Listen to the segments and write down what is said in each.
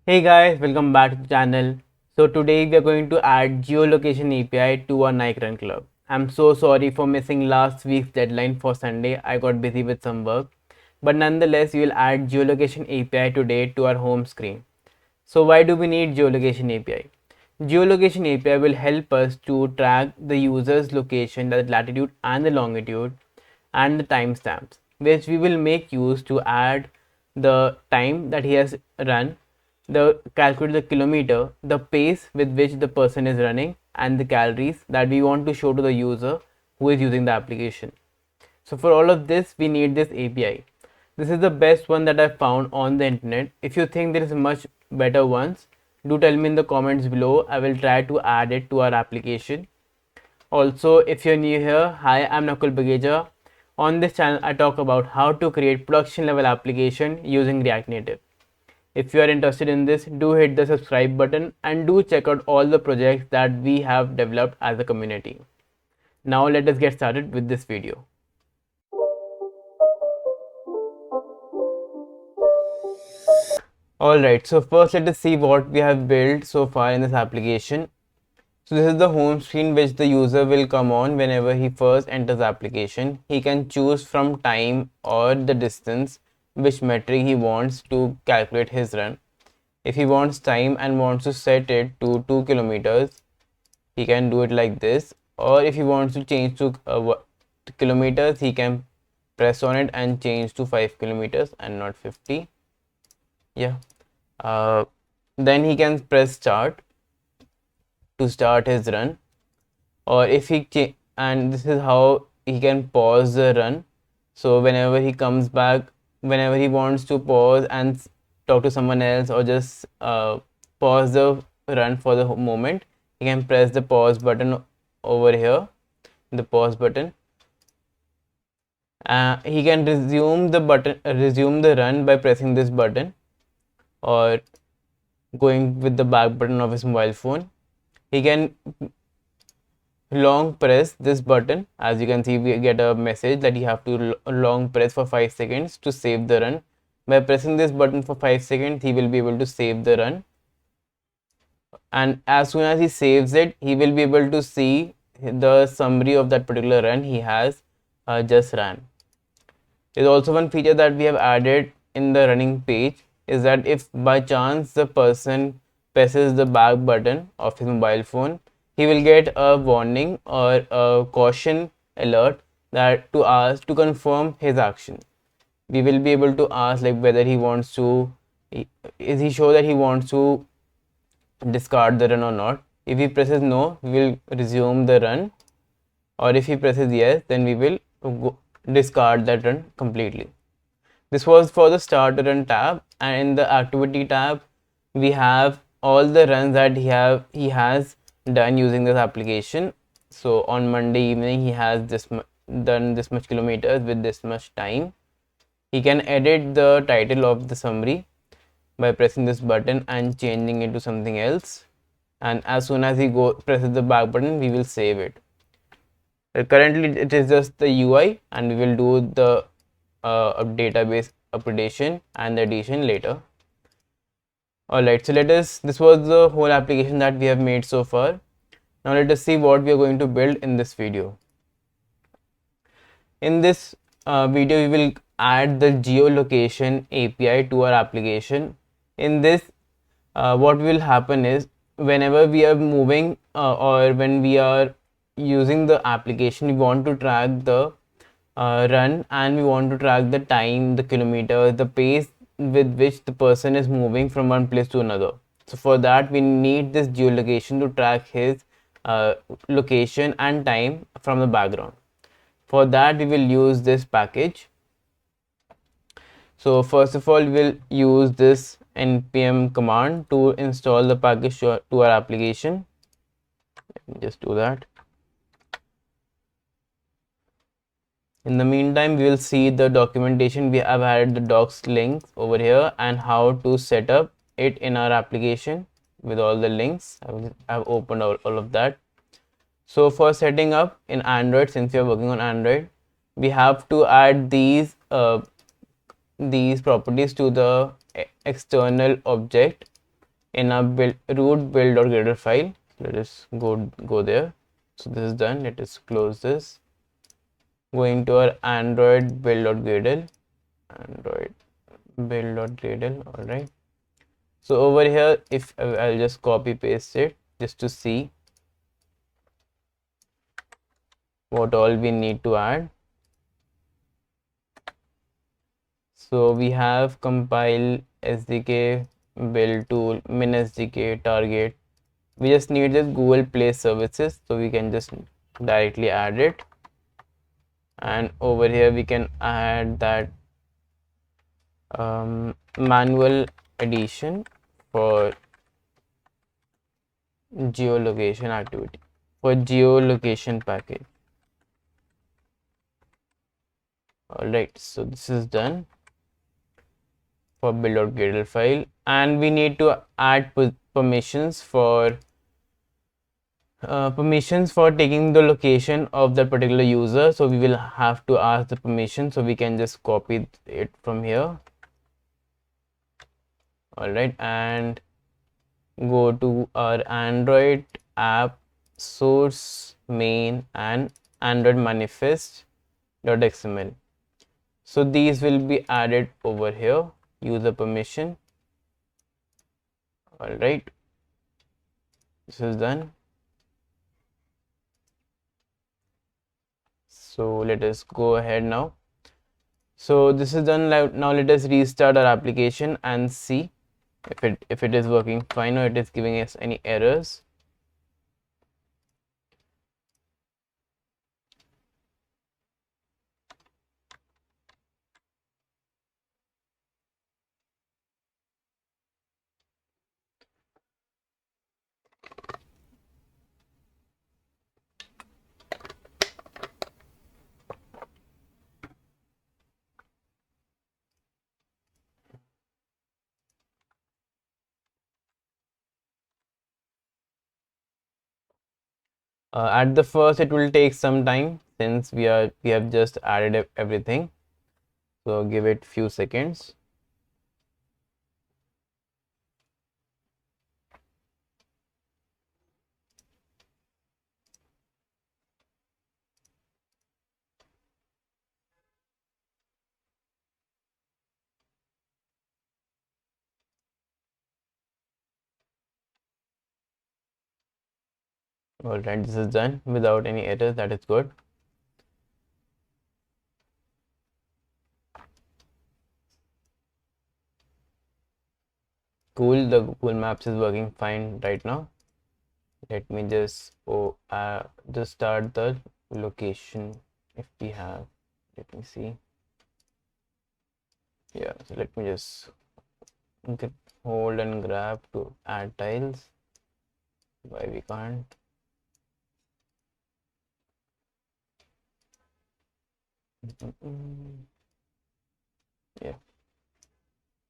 Hey guys, welcome back to the channel. So today we are going to add geolocation API to our Nike Run Club. I'm so sorry for missing last week's deadline for Sunday. I got busy with some work. But nonetheless, we will add geolocation API today to our home screen. So why do we need geolocation API? Geolocation API will help us to track the user's location, the latitude and the longitude and the timestamps, which we will make use to add the time that he has run, the calculate the kilometer, the pace with which the person is running, and the calories that we want to show to the user who is using the application. So for all of this, we need this API. This is the best one that I found on the internet. If you think there is much better ones, do tell me in the comments below. I will try to add it to our application. Also, if you're new here, hi, I'm Nakul Bageja. On this channel, I talk about how to create production level application using React Native. If you are interested in this, do hit the subscribe button and do check out all the projects that we have developed as a community. Now let us get started with this video. Alright, so first let us see what we have built so far in this application. So this is the home screen which the user will come on whenever he first enters the application. He can choose from time or the distance which metric he wants to calculate his run. If he wants time and wants to set it to 2 kilometers, he can do it like this. Or if he wants to change to kilometers, he can press on it and change to 5 kilometers and not 50. Yeah. Then he can press start to start his run, or if he and this is how he can pause the run. So whenever he comes back, whenever he wants to pause and talk to someone else, or just pause the run for the moment, he can press the pause button over here, the pause button. He can resume the run by pressing this button or going with the back button of his mobile phone. He can long press this button. As you can see, we get a message that you have to long press for 5 seconds to save the run. By pressing this button for 5 seconds, he will be able to save the run. And as soon as he saves it, he will be able to see the summary of that particular run he has just ran. There's also one feature that we have added in the running page, is that if by chance the person presses the back button of his mobile phone, he will get a warning or a caution alert that to ask to confirm his action. We will be able to ask like whether he wants to, is he sure that he wants to discard the run or not. If he presses no, we will resume the run, or if he presses yes, then we will discard that run completely. This was for the start run tab, and in the activity tab we have all the runs that he has done using this application. So on Monday evening he has done this much kilometers with this much time. He can edit the title of the summary by pressing this button and changing it to something else, and as soon as he presses the back button, we will save it. Currently it is just the UI, and we will do the database updation and the addition later. Alright, so this was the whole application that we have made so far. Now let us see what we are going to build in this video. In this video, we will add the geolocation API to our application. In this, what will happen is whenever we are moving or when we are using the application, we want to track the run, and we want to track the time, the kilometer, the pace with which the person is moving from one place to another. So for that, we need this geolocation to track his location and time from the background. For that, we will use this package. So first of all, we will use this npm command to install the package to our application. Let me just do that. In the meantime, we will see the documentation. We have added the docs links over here and how to set up it in our application with all the links. I've opened all of that. So for setting up in Android, since we are working on Android, we have to add these properties to the external object in our root build.gradle file. Let us go there. So this is done. Let us close this. Going to our Android build.gradle. Android build.gradle. All right. So over here, if I'll just copy paste it just to see what all we need to add. So we have compile, SDK, build tool, min SDK, target. We just need this Google Play services, so we can just directly add it. And over here we can add that manual addition for geolocation activity, for geolocation package. Alright, so this is done for build.gradle file, and we need to add permissions for taking the location of that particular user. So we will have to ask the permission, so we can just copy it from here. All right, and go to our Android app source main and Android manifest.xml. So these will be added over here, user permission. All right, this is done. So let us go ahead now. So this is done. Now let us restart our application and see if it is working fine or it is giving us any errors. At the first it will take some time since we have just added everything, so give it few seconds. All right, this is done without any errors. That is good. Cool, the Google Maps is working fine right now. Let me just just start the location if we have. Let me see. Yeah, so let me just hold and grab to add tiles. Why we can't? Yeah.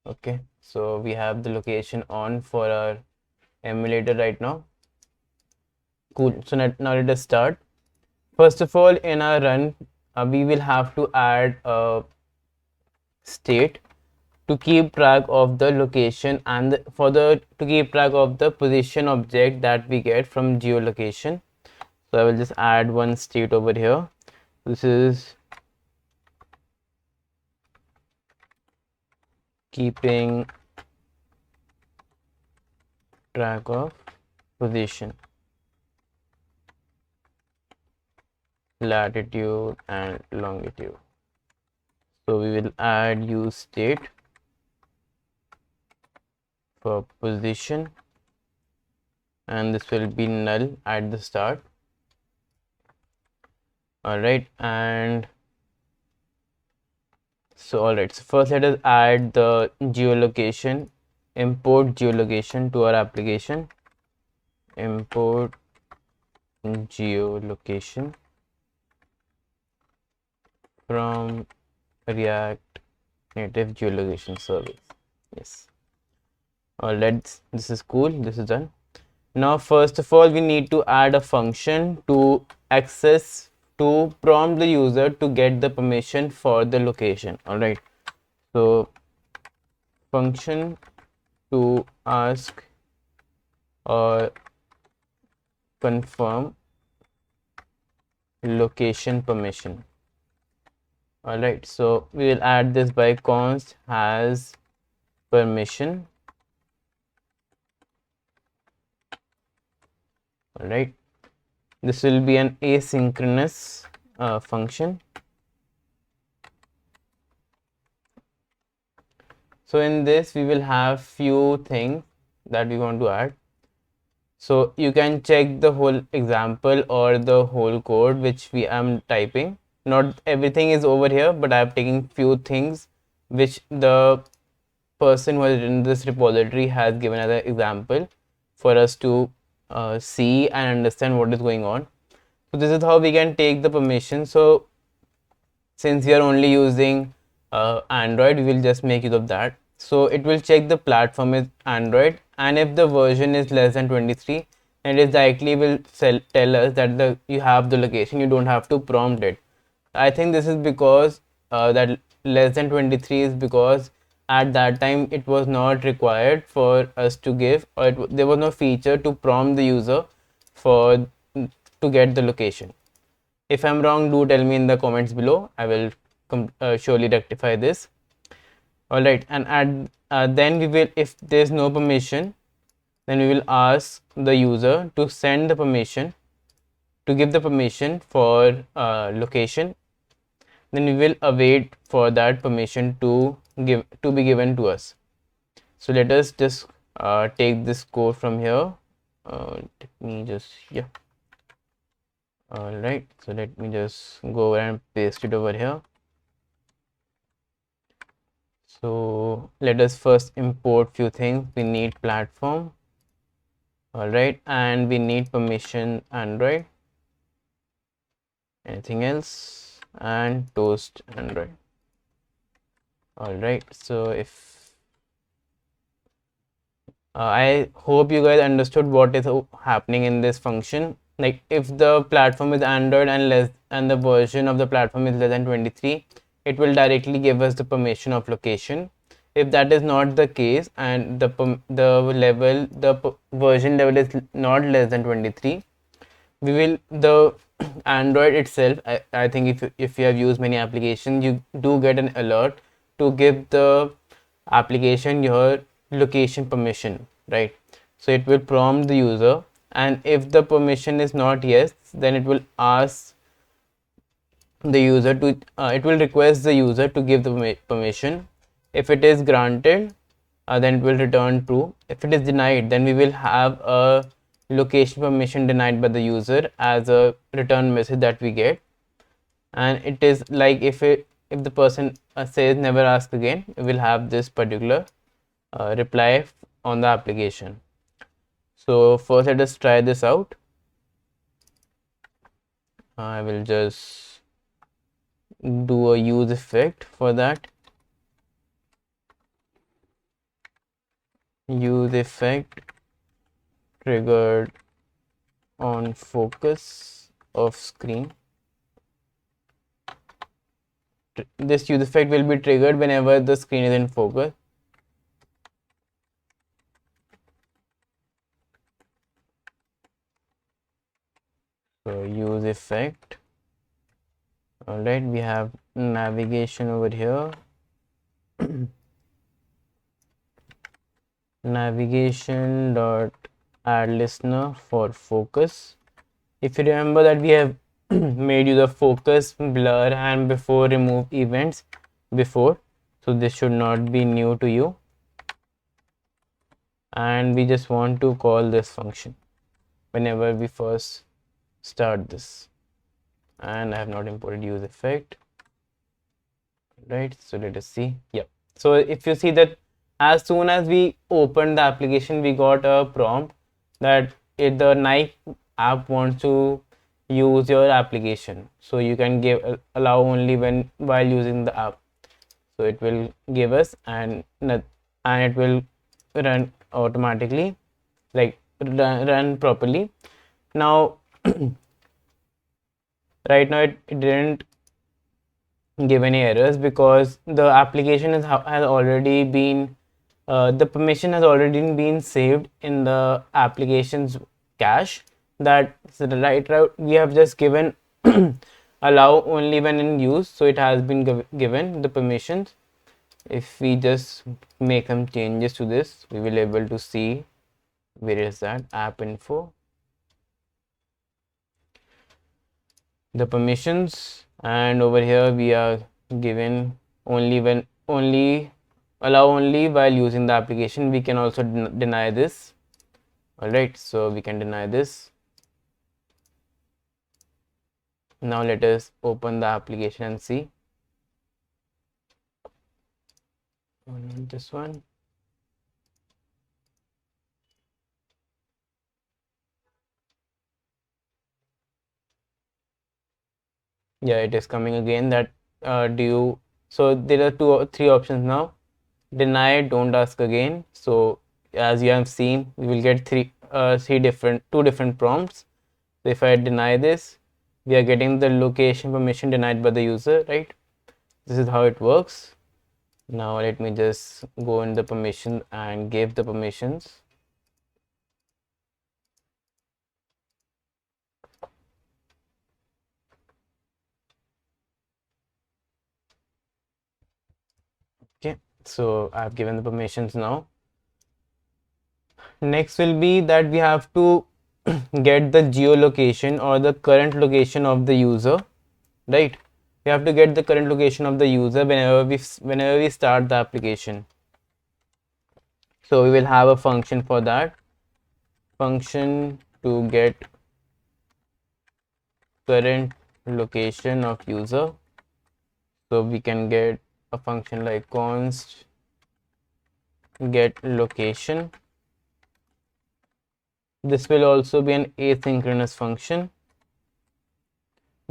Okay, so we have the location on for our emulator right now. Cool. So now let us start. First of all, in our run, we will have to add a state to keep track of the location and to keep track of the position object that we get from geolocation. So I will just add one state over here. This is keeping track of position, latitude and longitude. So we will add use state for position, and this will be null at the start. All right, and so all right, so first let us add the geolocation, import geolocation to our application. Import geolocation from React Native geolocation service. Yes. All right, this is cool. This is done. Now, first of all, we need to add a function to prompt the user to get the permission for the location. All right. So function to ask or confirm location permission. Alright, so we will add this by const has permission. Alright, this will be an asynchronous function. So in this we will have few things that we want to add. So you can check the whole example or the whole code which we am typing. Not everything is over here, but I am taking few things which the person who has written this repository has given as an example for us to see and understand what is going on. So this is how we can take the permission. So since we are only using Android, we will just make use of that. So it will check the platform is Android, and if the version is less than 23, and it directly will tell us that you have the location, you don't have to prompt it. I think this is because that less than 23 is because at that time it was not required for us to give, or there was no feature to prompt the user for to get the location. If I'm wrong, do tell me in the comments below. I will surely rectify this. All right, and then we will, if there's no permission, then we will ask the user to send the permission, to give the permission for location. Then we will await for that permission to be given to us. So let us just take this code from here. Let me just all right, so let me just go and paste it over here. So let us first import few things. We need platform, all right, and we need permission Android. Anything else? And toast Android. All right, so if I hope you guys understood what is happening in this function. Like if the platform is Android and the version of the platform is less than 23, it will directly give us the permission of location. If that is not the case and the version level is not less than 23, we will the Android itself, I think if you have used many applications, you do get an alert to give the application your location permission, right? So it will prompt the user, and if the permission is not yes, then it will ask the user to it will request the user to give the permission. If it is granted, then it will return true. If it is denied, then we will have a location permission denied by the user as a return message that we get. And it is like if the person says never ask again, we will have this particular reply on the application. So first let us try this out. I will just do a use effect for that. Use effect triggered on focus of screen. This use effect will be triggered whenever the screen is in focus. So use effect. All right, we have navigation over here. Navigation dot add listener for focus. If you remember that we have made use of focus, blur, and before remove events before, so this should not be new to you. And we just want to call this function whenever we first start this. And I have not imported use effect, right? So let us see. Yeah, so if you see that as soon as we opened the application, we got a prompt that if the Nike app wants to use your application, so you can allow only while using the app. So it will give us and it will run automatically, like run properly. Now right now it didn't give any errors because the application has already been the permission has already been saved in the application's cache. That's the right route. We have just given allow only when in use, so it has been given the permissions. If we just make some changes to this, we will able to see where is that app info, the permissions, and over here we are given only allow only while using the application. We can also deny this. All right, so we can deny this. Now let us open the application and see. This one. Yeah, it is coming again that so there are 3 options now. Deny, don't ask again. So as you have seen, we will get two different prompts. So if I deny this, we are getting the location permission denied by the user, right? This is how it works. Now let me just go in the permission and give the permissions. Okay, so I've given the permissions now. Next will be that we have to get the geolocation or the current location of the user, right? We have to get the current location of the user whenever we start the application. So we will have a function for that, function to get current location of user. So we can get a function like const get location. This will also be an asynchronous function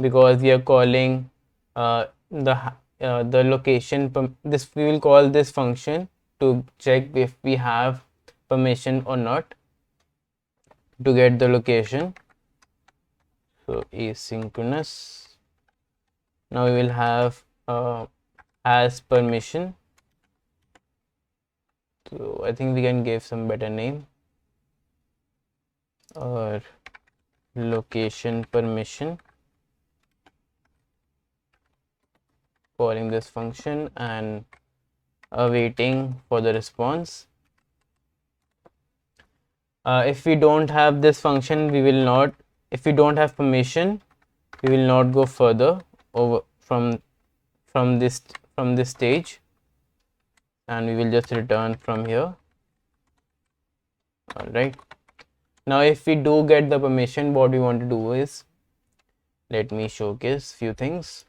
because we are calling the location. This we will call this function to check if we have permission or not to get the location. So asynchronous. Now we will have as permission. So I think we can give some better name, or location permission, calling this function and awaiting for the response. If we don't have this function, we will not, if we don't have permission, we will not go further over from this stage, and we will just return from here. All right, now if we do get the permission, what we want to do is, let me showcase few things.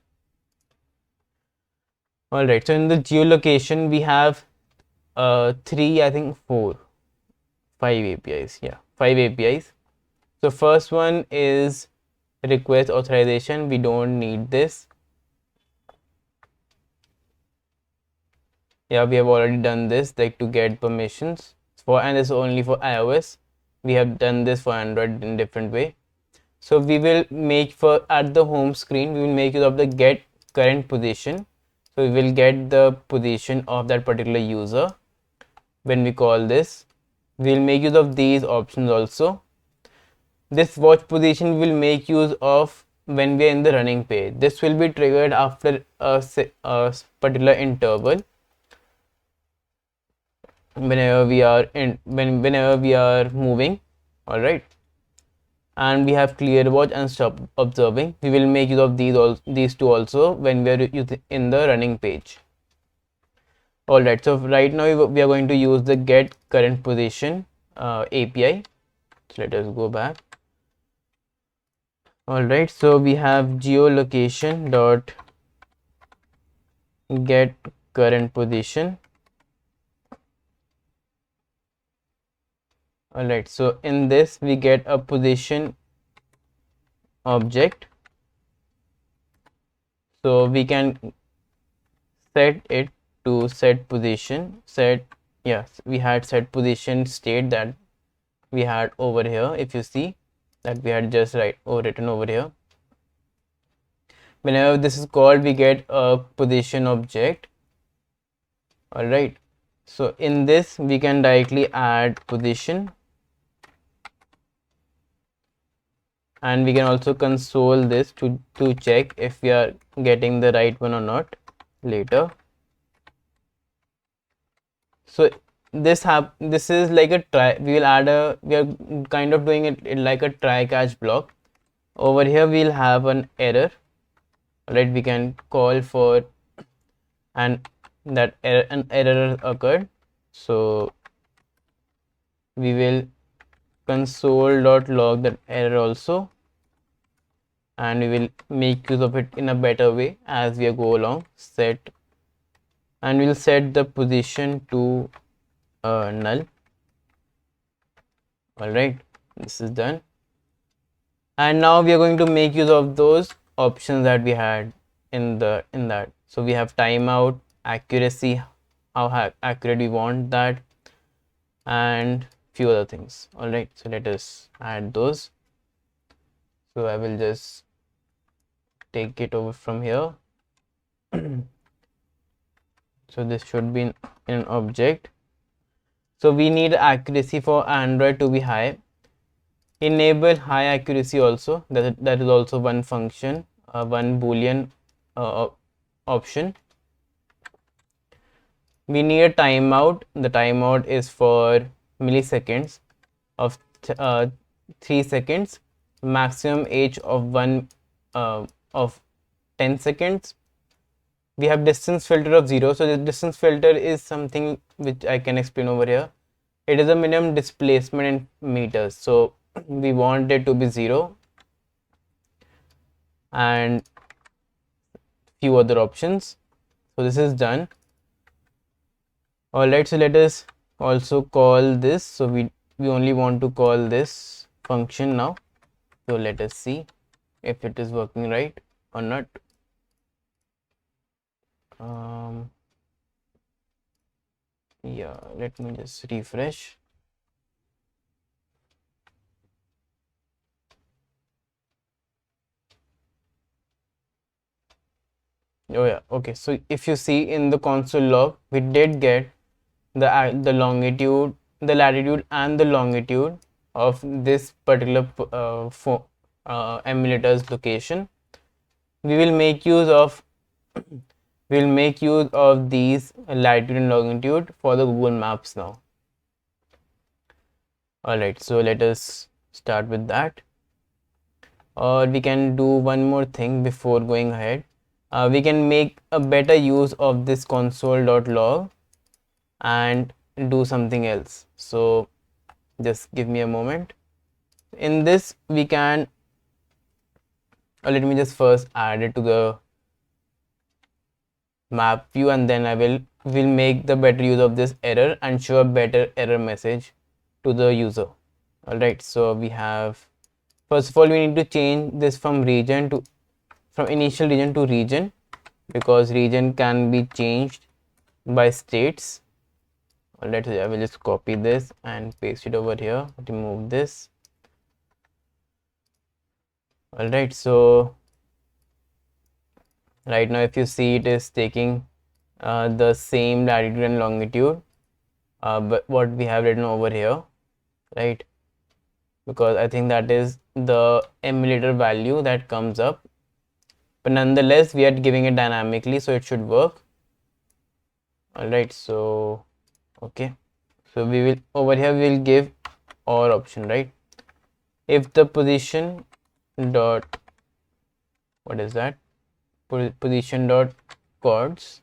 All right, so in the geolocation we have 3, I think 4, 5 APIs. Yeah, 5 APIs. So first one is request authorization. We don't need this. Yeah, we have already done this, like to get permissions for, and it's only for iOS. We have done this for Android in different way. So we will make for at the home screen, we will make use of the get current position. So we will get the position of that particular user when we call this. We will make use of these options also. This watch position will make use of when we are in the running page. This will be triggered after a particular interval whenever we are whenever we are moving. All right, and we have clear watch and stop observing. We will make use of these two also when we are in the running page. All right, so right now we are going to use the get current position API. So let us go back. All right, so we have geolocation dot get current position. All right, so in this we get a position object, so we can set it to set position. Yes, we had set position state that we had over here. If you see that we had just written over here, whenever this is called, we get a position object. All right, So in this we can directly add position, and we can also console this to check if we are getting the right one or not later. So this is like a try. We will add a, we are kind of doing it like a try catch block. Over here we'll have an error, right? We can call for, and that error, an error occurred, so we will console.log that error also, and we will make use of it in a better way as we go along. Set, and we'll set the position to null. All right, this is done, and now we are going to make use of those options that we had in that. So we have timeout, accuracy, how accurate we want that, and few other things. All right, so let us add those. So I will just take it over from here. So this should be in an object. So we need accuracy for Android to be high. Enable high accuracy also. That is also one function, one boolean option. We need a timeout. The timeout is for milliseconds of 3 seconds, maximum age of of 10 seconds. We have distance filter of 0. So the distance filter is something which I can explain over here. It is a minimum displacement in meters, so we want it to be 0, and few other options. So this is done. All right, so let us also call this. So we only want to call this function now. So let us see if it is working right or not. Yeah, let me just refresh. Oh yeah, okay. So if you see in the console log, we did get the longitude, the latitude, and the longitude of this particular emulator's location. We will make use of these latitude and longitude for the Google Maps now. All right, so let us start with that. Or we can do one more thing before going ahead. We can make a better use of this console.log and do something else. So just give me a moment. In this we can, let me just first add it to the map view, and then I will make the better use of this error and show a better error message to the user. All right, so we have, first of all, we need to change this from initial region to region, because region can be changed by states. All right, so I will just copy this and paste it over here, remove this. All right, so right now if you see, it is taking the same latitude and longitude, but what we have written over here, right? Because I think that is the emulator value that comes up, but nonetheless we are giving it dynamically, so it should work. All right, so okay, so we will, over here we will give OR option, right? If the position dot, what is that, position dot coords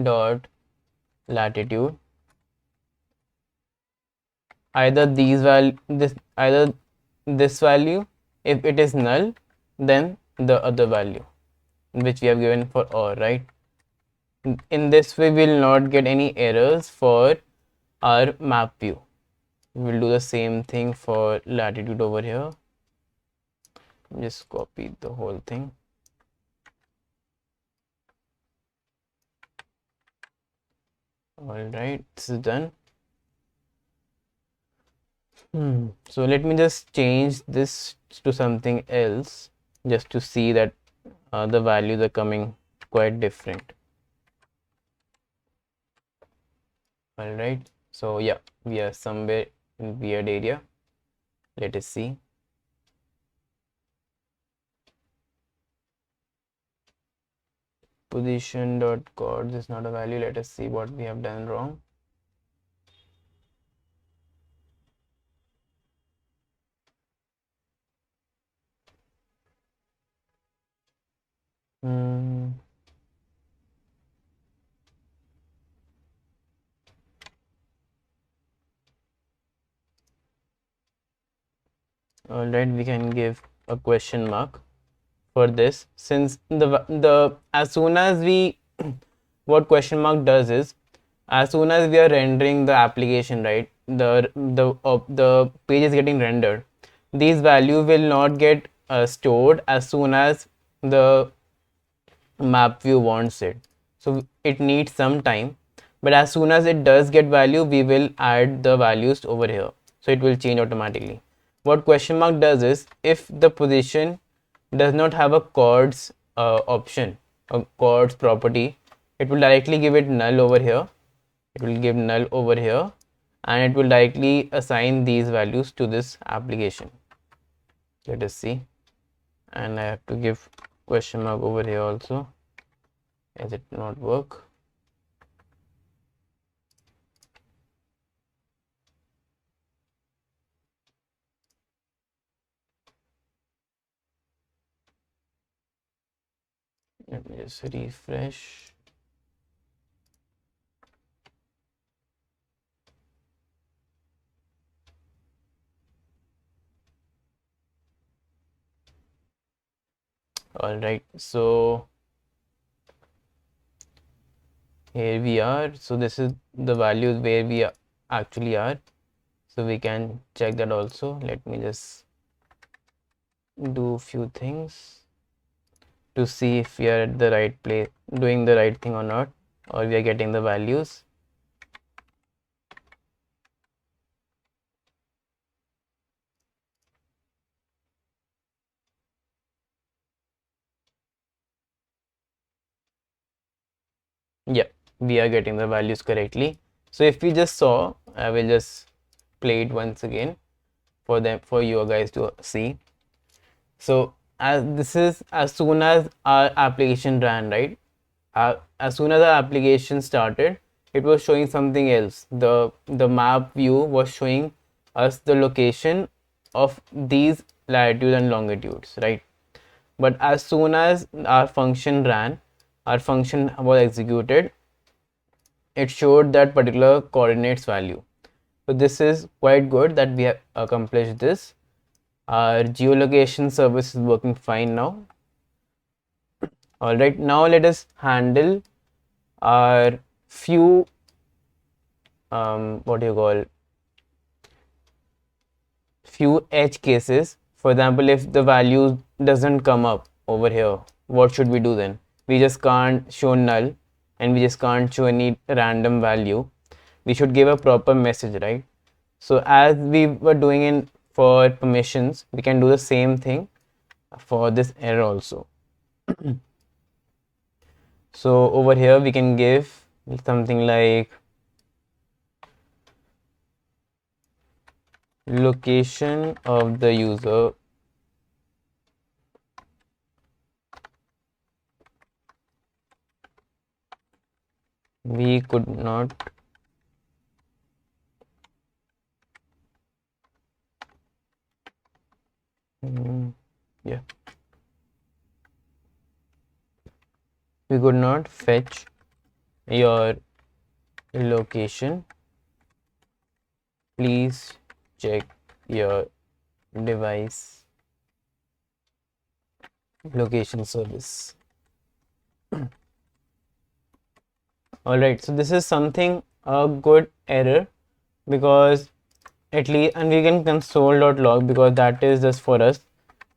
dot latitude, either this value, if it is null, then the other value which we have given for OR, right? In this way we will not get any errors for our map view. We will do the same thing for latitude over here. Just copy the whole thing. All right, this is done. So let me just change this to something else, just to see that the values are coming quite different. All right, so yeah, we are somewhere in weird area. Let us see. Position dot chords is not a value. Let us see what we have done wrong. All right, we can give a question mark for this, since the as soon as we what question mark does is, as soon as we are rendering the application, right, the page is getting rendered, these values will not get stored as soon as the map view wants it. So it needs some time, but as soon as it does get value, we will add the values over here, so it will change automatically. What question mark does is, if the position does not have a chords option, a chords property, it will directly give it null over here. It will give null over here, and it will directly assign these values to this application. Let us see. And I have to give question mark over here also, as it not work. Let me just refresh. All right, so here we are. So this is the values where we actually are, so we can check that also. Let me just do a few things to see if we are at the right place, doing the right thing or not, or we are getting the values. Yeah, we are getting the values correctly. So if we just saw, I will just play it once again for you guys to see. So as this is as soon as our application ran, right? As soon as our application started, it was showing something else. The map view was showing us the location of these latitudes and longitudes, right? But as soon as our function ran, our function was executed, it showed that particular coordinates value. So this is quite good that we have accomplished this. Our geolocation service is working fine now. All right, now let us handle our few what do you call, few edge cases. For example, if the value doesn't come up over here, what should we do then? We just can't show null, and we just can't show any random value. We should give a proper message, right? So as we were doing in for permissions, we can do the same thing for this error also. So over here we can give something like location of the user we could not yeah, we could not fetch your location. Please check your device location service. All right, so this is something a good error, because at least, and we can console.log because that is just for us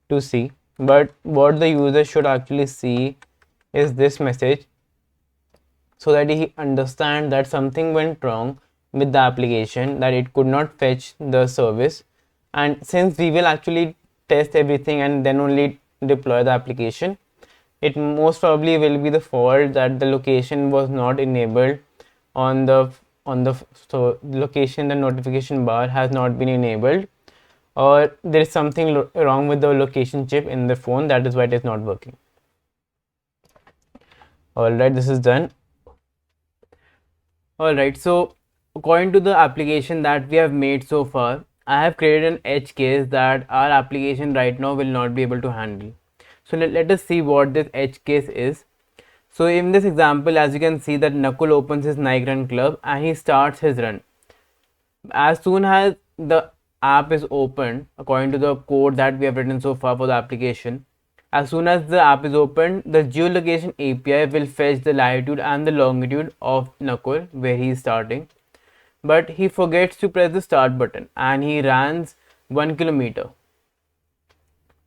to see, but what the user should actually see is this message, so that he understand that something went wrong with the application, that it could not fetch the service. And since we will actually test everything and then only deploy the application, it most probably will be the fault that the location was not enabled on the on the so location, the notification bar has not been enabled, or there is something wrong with the location chip in the phone, that is why it is not working. Alright, this is done. Alright, so according to the application that we have made so far, I have created an edge case that our application right now will not be able to handle. So let us see what this edge case is. So in this example, as you can see that Nakul opens his Nike Run Club and he starts his run. As soon as the app is opened, according to the code that we have written so far for the application, as soon as the app is opened, the geolocation API will fetch the latitude and the longitude of Nakul where he is starting. But he forgets to press the start button and he runs 1 kilometer.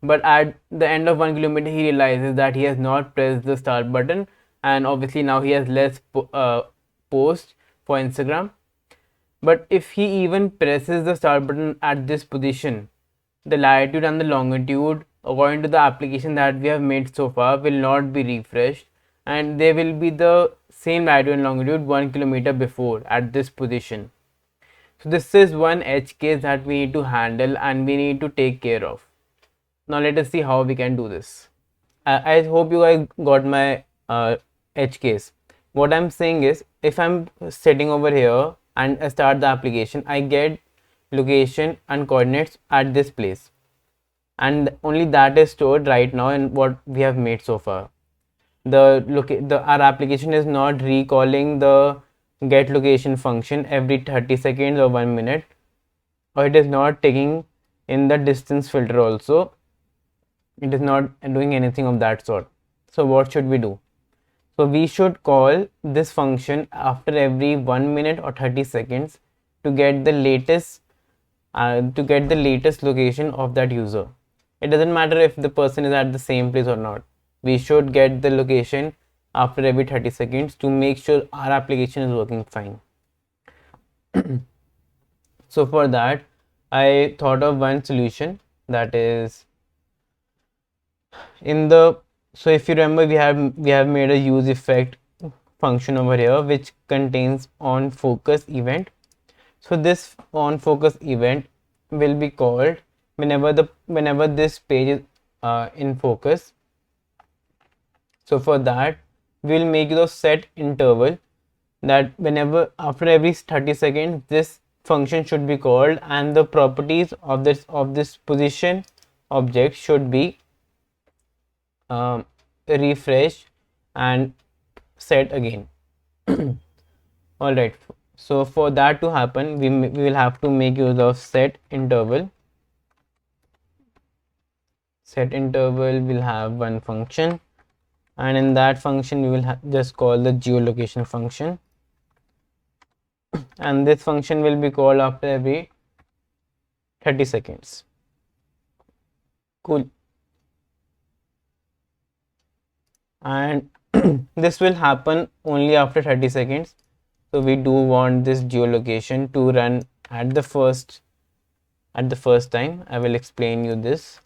But at the end of 1 kilometer, he realizes that he has not pressed the start button, and obviously now he has less posts for Instagram. But if he even presses the start button at this position, the latitude and the longitude, according to the application that we have made so far, will not be refreshed, and they will be the same latitude and longitude 1 kilometer before at this position. So this is one edge case that we need to handle and we need to take care of. Now let us see how we can do this. I hope you guys got my edge case. What I'm saying is, if I'm sitting over here and I start the application, I get location and coordinates at this place, and only that is stored right now in what we have made so far. Our application is not recalling the get location function every 30 seconds or 1 minute, or it is not taking in the distance filter also. It is not doing anything of that sort. So what should we do? So we should call this function after every 1 minute or 30 seconds to get the latest location of that user. It doesn't matter if the person is at the same place or not. We should get the location after every 30 seconds to make sure our application is working fine. So for that, I thought of one solution, that is so if you remember, we have made a use effect function over here which contains on focus event. So this on focus event will be called whenever this page is in focus. So for that, we will make the set interval that whenever after every 30 seconds this function should be called, and the properties of this position object should be refresh and set again. All right, so for that to happen, we will have to make use of set interval. Set interval will have one function, and in that function we will just call the geolocation function, and this function will be called after every 30 seconds. Cool. And this will happen only after 30 seconds. So we do want this geolocation to run at the first time. I will explain you this.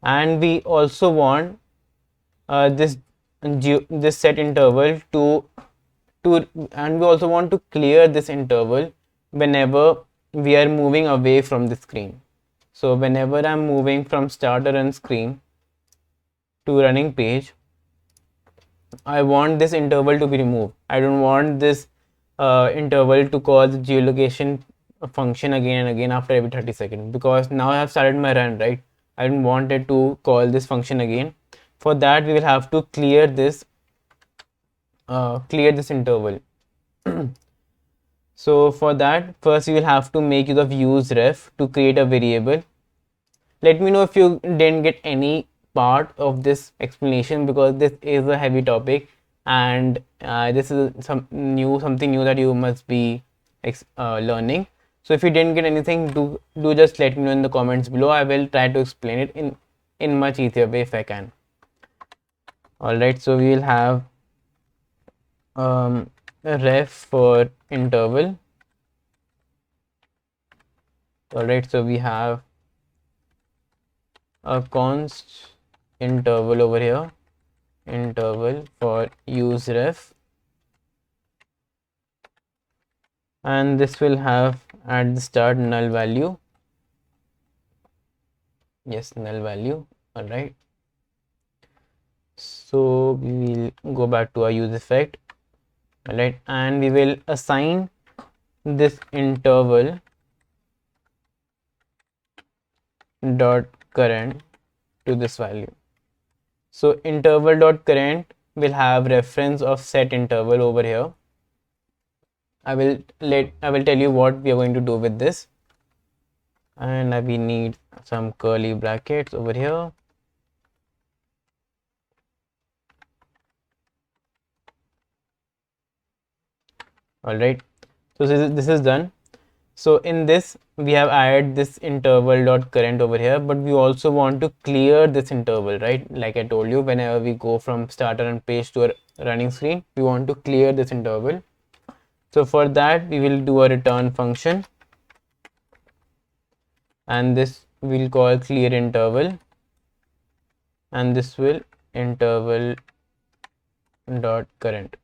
And we also want this set interval and we also want to clear this interval whenever we are moving away from the screen. So whenever I'm moving from start a run screen to running page, I want this interval to be removed. I don't want this interval to call the geolocation function again and again after every 30 seconds, because now I have started my run, right? I don't want it to call this function again. For that, we will have to clear this interval. So for that, first you will have to make use of useRef to create a variable. Let me know if you didn't get any part of this explanation, because this is a heavy topic and this is something new that you must be learning. So if you didn't get anything, do just let me know in the comments below. I will try to explain it in much easier way if I can. All right, so we will have a ref for interval. All right, so we have a const interval over here, interval for useRef, and this will have at the start null value. Yes, null value. All right, so we will go back to our use effect. All right, and we will assign this interval dot current to this value. So interval dot current will have reference of set interval over here. I will tell you what we are going to do with this, and we need some curly brackets over here. All right, so this is done. So in this we have added this interval dot current over here, but we also want to clear this interval, right? Like I told you, whenever we go from starter and page to a running screen, we want to clear this interval. So for that we will do a return function, and this we'll call clear interval, and this will interval dot current.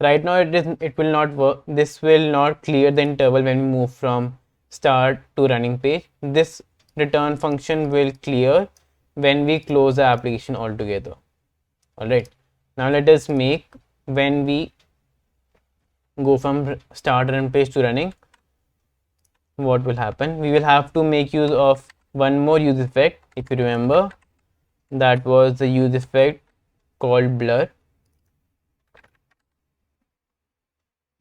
Right now it will not work. This will not clear the interval when we move from start to running page. This return function will clear when we close the application altogether. All right, now let us make, when we go from start run page to running, what will happen. We will have to make use of one more use effect. If you remember, that was the use effect called blur.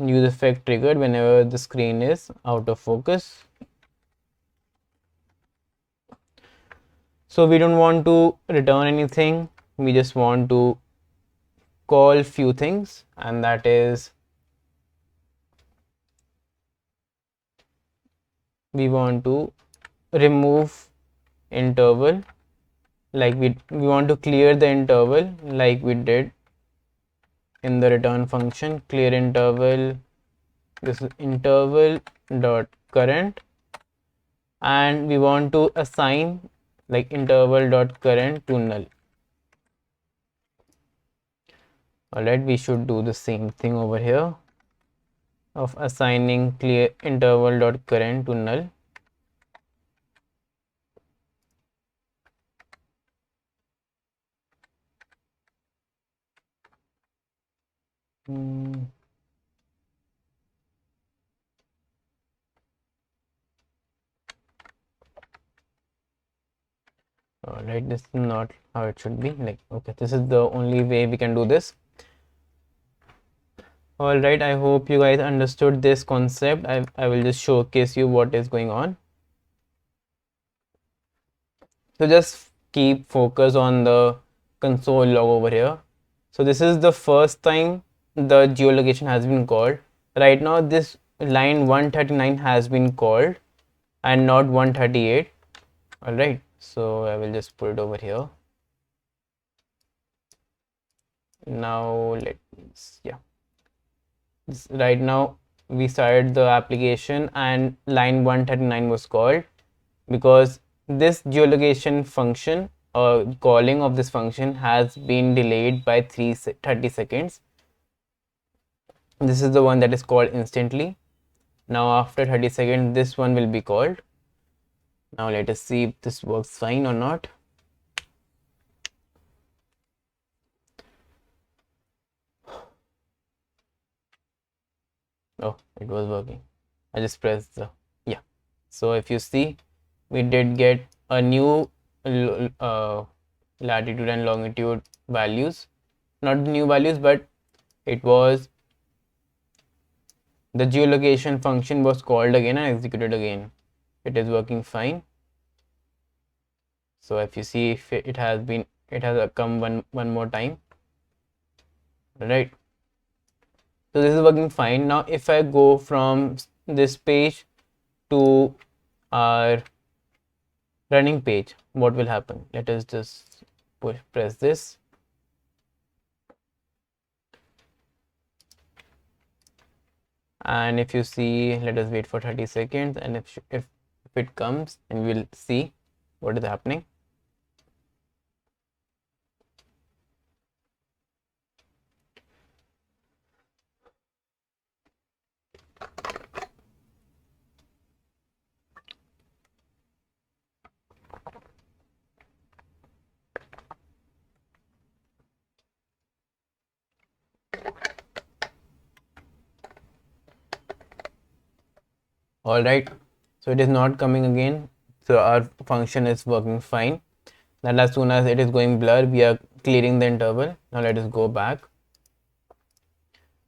Use effect triggered whenever the screen is out of focus. So we don't want to return anything, we just want to call few things, and that is we want to remove interval, like we want to clear the interval like we did in the return function. Clear interval, this is interval dot current, and we want to assign like interval dot current to null. Alright, we should do the same thing over here of assigning clear interval dot current to null. Alright, this is not how it should be. Like, okay, this is the only way we can do this. Alright, I hope you guys understood this concept. I will just showcase you what is going on. So just keep focus on the console log over here. So this is the first time the geolocation has been called. Right now this line 139 has been called and not 138. Alright, so I will just put it over here. Now right now we started the application and line 139 was called, because this geolocation function or calling of this function has been delayed by 30 seconds. This is the one that is called instantly. Now after 30 seconds this one will be called. Now let us see if this works fine or not. Oh, it was working. I just pressed the, yeah. So if you see, we did get a new latitude and longitude values. Not new values, but it was the geolocation function was called again and executed again. It is working fine. So if you see, if it has come one more time, right? So this is working fine. Now if I go from this page to our running page, what will happen? Let us just press this. And if you see, let us wait for 30 seconds, and if it comes, and we'll see what is happening. All right, so it is not coming again, so our function is working fine. Now as soon as it is going blur, we are clearing the interval. Now let us go back.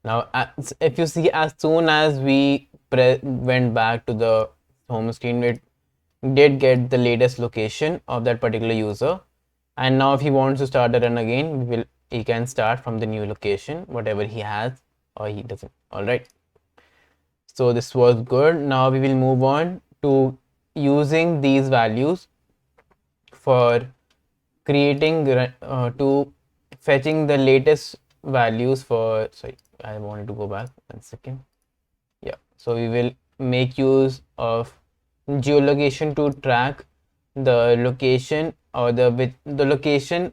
Now if you see, as soon as we went back to the home screen, it did get the latest location of that particular user. And now if he wants to start the run again, he can start from the new location, whatever he has or he doesn't. All right, so this was good. Now we will move on to using these values for creating to fetching the latest values for, sorry, I wanted to go back 1 second. Yeah, so we will make use of geolocation to track the location or the location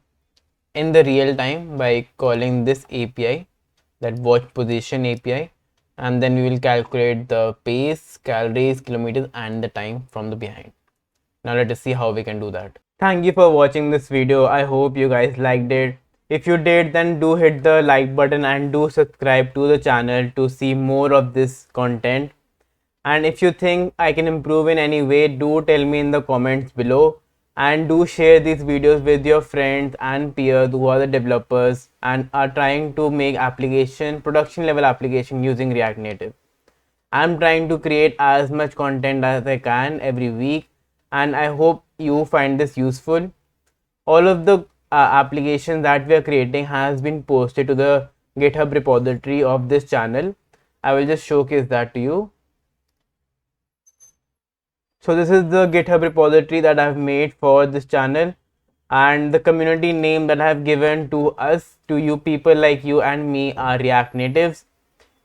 in the real time by calling this API, that watch position API, and then we will calculate the pace, calories, kilometers, and the time from the behind. Now let us see how we can do that. Thank you for watching this video. I hope you guys liked it. If you did, then do hit the like button and do subscribe to the channel to see more of this content. And if you think I can improve in any way, do tell me in the comments below, and do share these videos with your friends and peers who are the developers and are trying to make production level application using React Native. I'm trying to create as much content as I can every week, and I hope you find this useful. All of the applications that we are creating has been posted to the GitHub repository of this channel. I will just showcase that to you. So this is the GitHub repository that I've made for this channel, and the community name that I have given to us, to you people like you and me, are React Natives.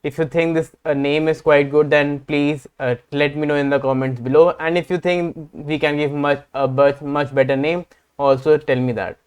If you think this name is quite good, then please let me know in the comments below. And if you think we can give much better name, also tell me that.